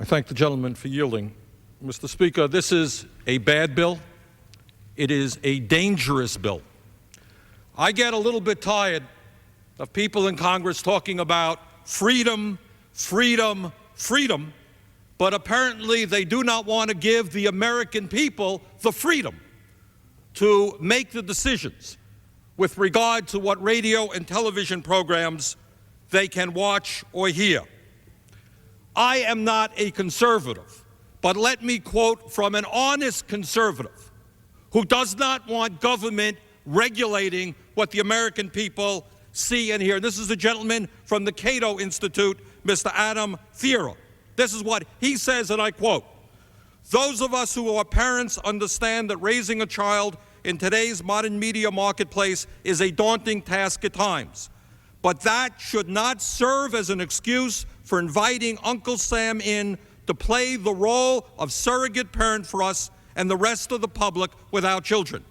I thank the gentleman for yielding. Mr. Speaker, this is a bad bill. It is a dangerous bill. I get a little bit tired of people in Congress talking about freedom, freedom, freedom, but apparently they do not want to give the American people the freedom to make the decisions with regard to what radio and television programs they can watch or hear. I am not a conservative, but let me quote from an honest conservative who does not want government regulating what the American people see and hear. This is a gentleman from the Cato Institute, Mr. Adam Thierer. This is what he says, and I quote, "Those of us who are parents understand that raising a child in today's modern media marketplace is a daunting task at times. But that should not serve as an excuse for inviting Uncle Sam in to play the role of surrogate parent for us and the rest of the public without children.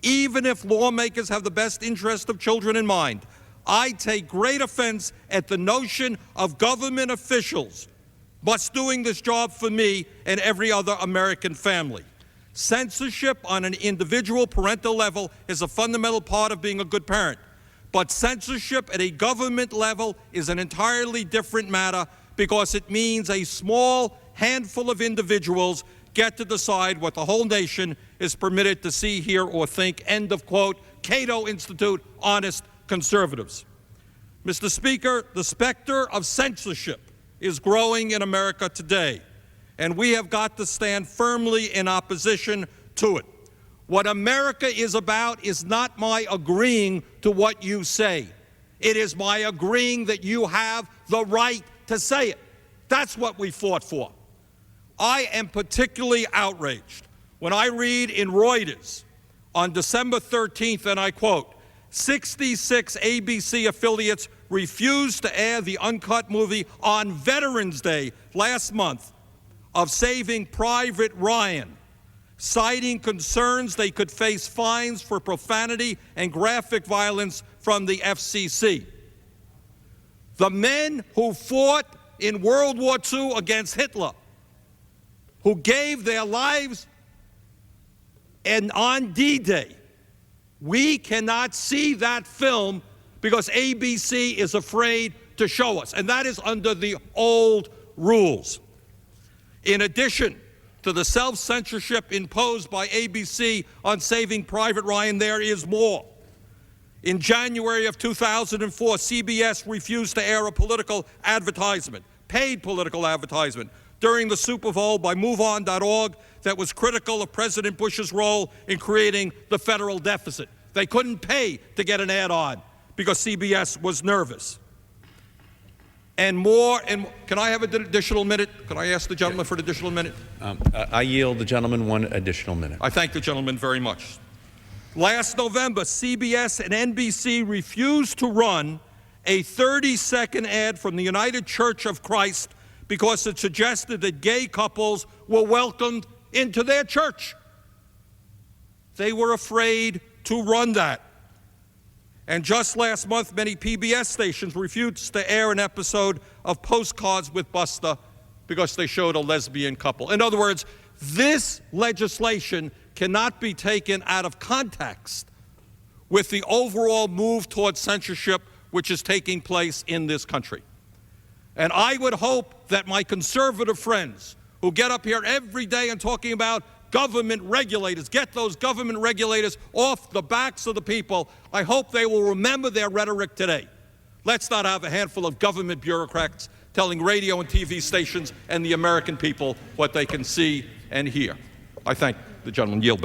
Even if lawmakers have the best interest of children in mind, I take great offense at the notion of government officials must doing this job for me and every other American family. Censorship on an individual parental level is a fundamental part of being a good parent. But censorship at a government level is an entirely different matter because it means a small handful of individuals get to decide what the whole nation is permitted to see, hear, or think." End of quote. Cato Institute, honest conservatives. Mr. Speaker, the specter of censorship is growing in America today, and we have got to stand firmly in opposition to it. What America is about is not my agreeing to what you say. It is my agreeing that you have the right to say it. That's what we fought for. I am particularly outraged when I read in Reuters on December 13th, and I quote, 66 ABC affiliates refused to air the uncut movie on Veterans Day last month of Saving Private Ryan, citing concerns they could face fines for profanity and graphic violence from the FCC. The men who fought in World War II against Hitler, who gave their lives and on D-Day, we cannot see that film because ABC is afraid to show us, and that is under the old rules. In addition to the self-censorship imposed by ABC on Saving Private Ryan, there is more. In January of 2004, CBS refused to air a political advertisement, paid political advertisement, during the Super Bowl by MoveOn.org that was critical of President Bush's role in creating the federal deficit. They couldn't pay to get an ad on because CBS was nervous. And more, and can I have an additional minute? Can I ask the gentleman for an additional minute? I yield the gentleman one additional minute. I thank the gentleman very much. Last November, CBS and NBC refused to run a 30-second ad from the United Church of Christ because it suggested that gay couples were welcomed into their church. They were afraid to run that. And just last month, many PBS stations refused to air an episode of Postcards with Buster because they showed a lesbian couple. In other words, this legislation cannot be taken out of context with the overall move towards censorship which is taking place in this country. And I would hope that my conservative friends who get up here every day and talking about government regulators, get those government regulators off the backs of the people, I hope they will remember their rhetoric today. Let's not have a handful of government bureaucrats telling radio and TV stations and the American people what they can see and hear. I thank the gentleman. Yield back.